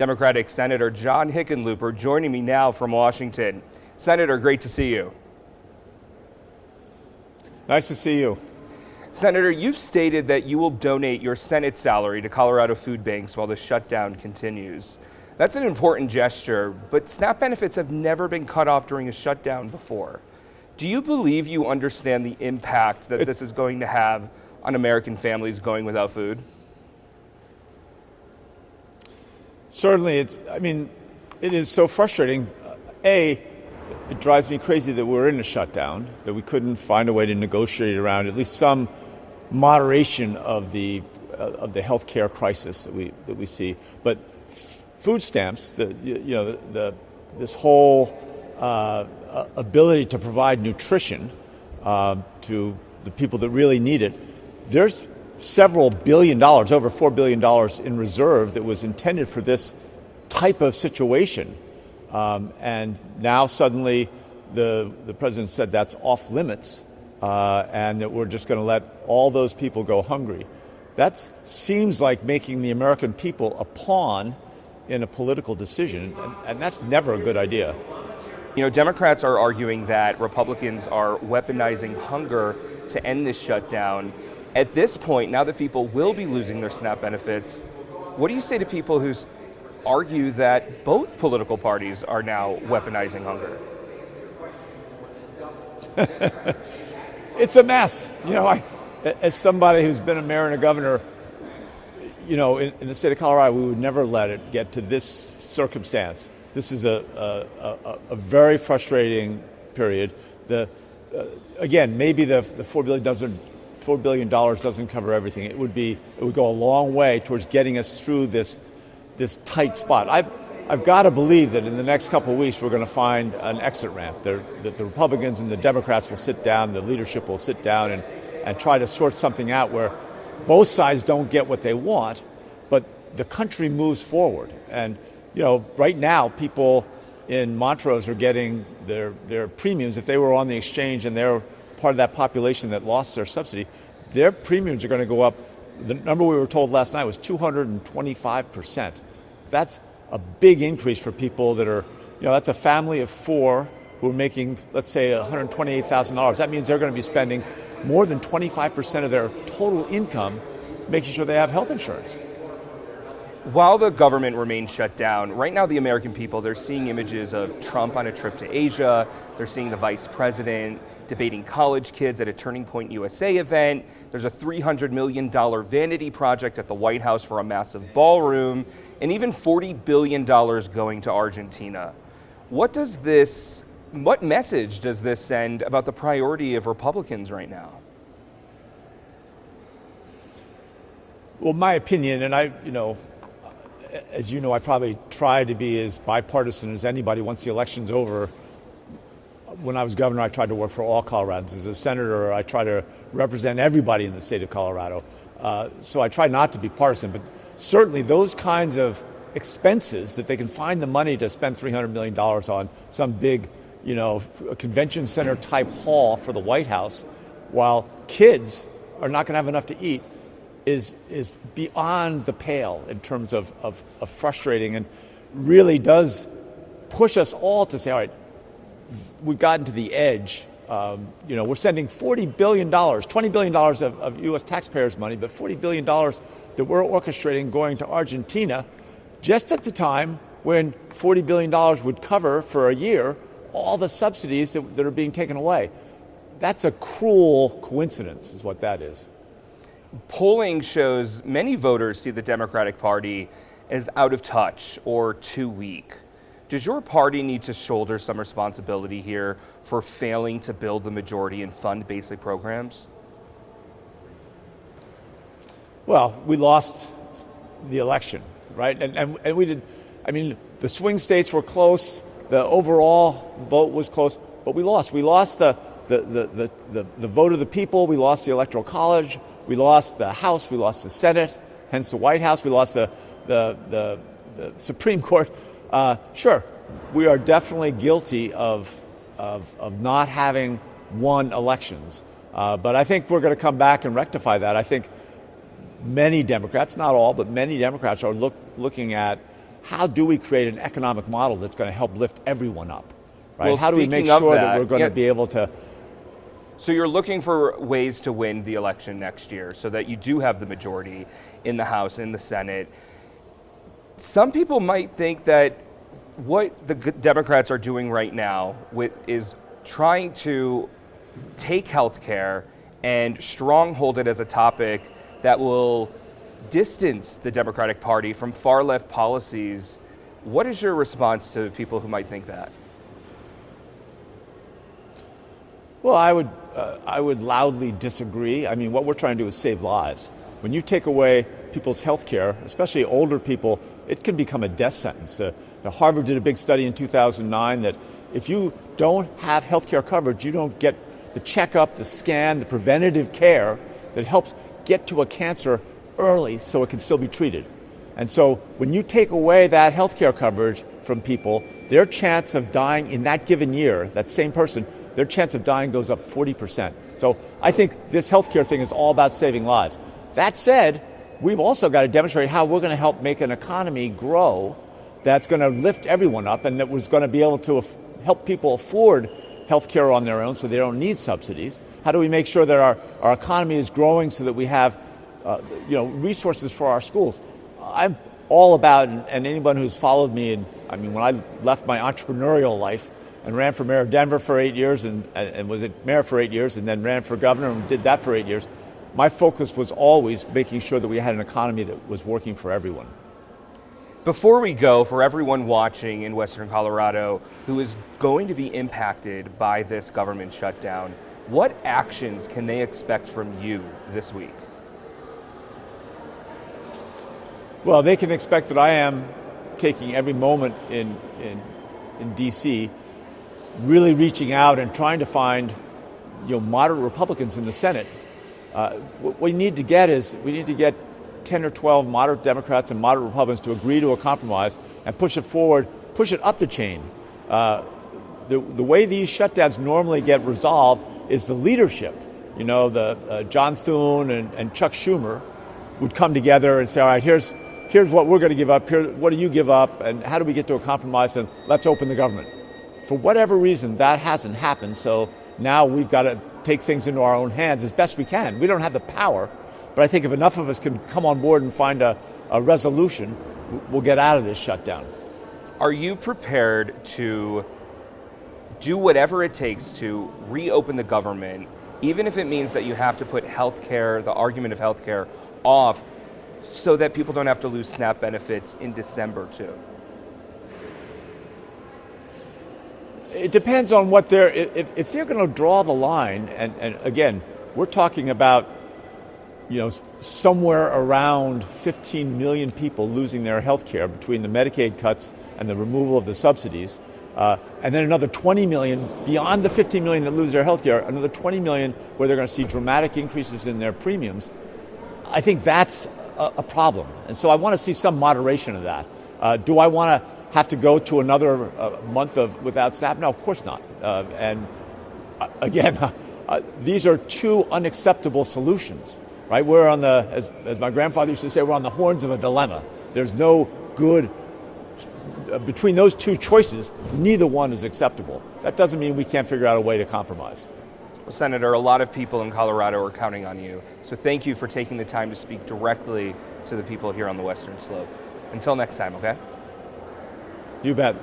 Democratic Senator John Hickenlooper joining me now from Washington. Senator, great to see you. Nice to see you. Senator, you've stated that you will donate your Senate salary to Colorado food banks while the shutdown continues. That's an important gesture, but SNAP benefits have never been cut off during a shutdown before. Do you believe you understand the impact that this is going to have on American families going without food? Certainly, it is so frustrating. It drives me crazy that we're in a shutdown, that we couldn't find a way to negotiate around at least some moderation of the healthcare crisis that we see. But food stamps, this whole ability to provide nutrition to the people that really need it, there's several $billion, over $4 billion in reserve that was intended for this type of situation. And now suddenly the president said that's off limits and that we're just going to let all those people go hungry. That seems like making the American people a pawn in a political decision, and that's never a good idea. You know, Democrats are arguing that Republicans are weaponizing hunger to end this shutdown. At this point, now that people will be losing their SNAP benefits, what do you say to people who argue that both political parties are now weaponizing hunger? It's a mess. You know, as somebody who's been a mayor and a governor, you know, in the state of Colorado, we would never let it get to this circumstance. This is a very frustrating period. Again, maybe the $4 billion doesn't cover everything. It would go a long way towards getting us through this tight spot. I've got to believe that in the next couple of weeks we're going to find an exit ramp. That the Republicans and the Democrats will sit down, the leadership will sit down and try to sort something out where both sides don't get what they want, but the country moves forward. And you know, right now people in Montrose are getting their premiums. If they were on the exchange and they're part of that population that lost their subsidy, their premiums are going to go up. The number we were told last night was 225%. That's a big increase for people that are, you know, that's a family of four who are making, let's say, $128,000. That means they're going to be spending more than 25% of their total income making sure they have health insurance. While the government remains shut down, right now the American people, they're seeing images of Trump on a trip to Asia. They're seeing the vice president debating college kids at a Turning Point USA event. There's a $300 million vanity project at the White House for a massive ballroom, and even $40 billion going to Argentina. What message does this send about the priority of Republicans right now? Well, my opinion, and as you know, I probably try to be as bipartisan as anybody once the election's over. When I was governor, I tried to work for all Coloradans. As a senator, I try to represent everybody in the state of Colorado. So I try not to be partisan, but certainly those kinds of expenses that they can find the money to spend $300 million on some big, convention center type hall for the White House, while kids are not going to have enough to eat, is beyond the pale in terms of frustrating, and really does push us all to say, all right, we've gotten to the edge. We're sending $40 billion, $20 billion of U.S. taxpayers' money, but $40 billion that we're orchestrating going to Argentina just at the time when $40 billion would cover for a year all the subsidies that are being taken away. That's a cruel coincidence is what that is. Polling shows many voters see the Democratic Party as out of touch or too weak. Does your party need to shoulder some responsibility here for failing to build the majority and fund basic programs? Well, we lost the election, right? And we did. I mean, the swing states were close. The overall vote was close, but we lost. We lost the vote of the people. We lost the Electoral College. We lost the House. We lost the Senate. Hence the White House. We lost the Supreme Court. Sure, we are definitely guilty of not having won elections, but I think we're going to come back and rectify that. I think many Democrats, not all, but many Democrats are looking at how do we create an economic model that's going to help lift everyone up? Right? Well, how do we make speaking of sure that that, we're going yeah. to be able to? So you're looking for ways to win the election next year so that you do have the majority in the House, in the Senate. Some people might think that what the Democrats are doing right now is trying to take healthcare and stronghold it as a topic that will distance the Democratic Party from far left policies. What is your response to people who might think that? Well, I would loudly disagree. I mean, what we're trying to do is save lives. When you take away people's health care, especially older people, it can become a death sentence. Harvard did a big study in 2009 that if you don't have health care coverage, you don't get the checkup, the scan, the preventative care that helps get to a cancer early so it can still be treated. And so when you take away that health care coverage from people, their chance of dying in that given year, that same person, their chance of dying goes up 40%. So I think this healthcare thing is all about saving lives. That said, we've also got to demonstrate how we're going to help make an economy grow that's going to lift everyone up and that was going to be able to help people afford healthcare on their own so they don't need subsidies. How do we make sure that our economy is growing so that we have resources for our schools? I'm all about, and anyone who's followed me, when I left my entrepreneurial life and ran for mayor of Denver for 8 years and was mayor for 8 years and then ran for governor and did that for 8 years, my focus was always making sure that we had an economy that was working for everyone. Before we go, for everyone watching in Western Colorado who is going to be impacted by this government shutdown, what actions can they expect from you this week? Well, they can expect that I am taking every moment in D.C., really reaching out and trying to find moderate Republicans in the Senate. What we need to get is 10 or 12 moderate Democrats and moderate Republicans to agree to a compromise and push it forward, push it up the chain. The way these shutdowns normally get resolved is the leadership. John Thune and Chuck Schumer would come together and say, all right, here's what we're going to give up, what do you give up, and how do we get to a compromise, and let's open the government. For whatever reason, that hasn't happened, so now we've got to take things into our own hands as best we can. We don't have the power, but I think if enough of us can come on board and find a resolution, we'll get out of this shutdown. Are you prepared to do whatever it takes to reopen the government, even if it means that you have to put healthcare, the argument of healthcare, off so that people don't have to lose SNAP benefits in December too? It depends on what if they're going to draw the line, and again, we're talking about somewhere around 15 million people losing their health care between the Medicaid cuts and the removal of the subsidies, and then another 20 million beyond the 15 million that lose their health care, another 20 million where they're going to see dramatic increases in their premiums. I think that's a problem, and so I want to see some moderation of that. Do I want to have to go to another month without SNAP? No, of course not. Again, these are two unacceptable solutions. Right, we're on as my grandfather used to say, we're on the horns of a dilemma. There's no good between those two choices. Neither one is acceptable. That doesn't mean we can't figure out a way to compromise. Well, Senator, a lot of people in Colorado are counting on you. So thank you for taking the time to speak directly to the people here on the Western Slope. Until next time, okay? You bet.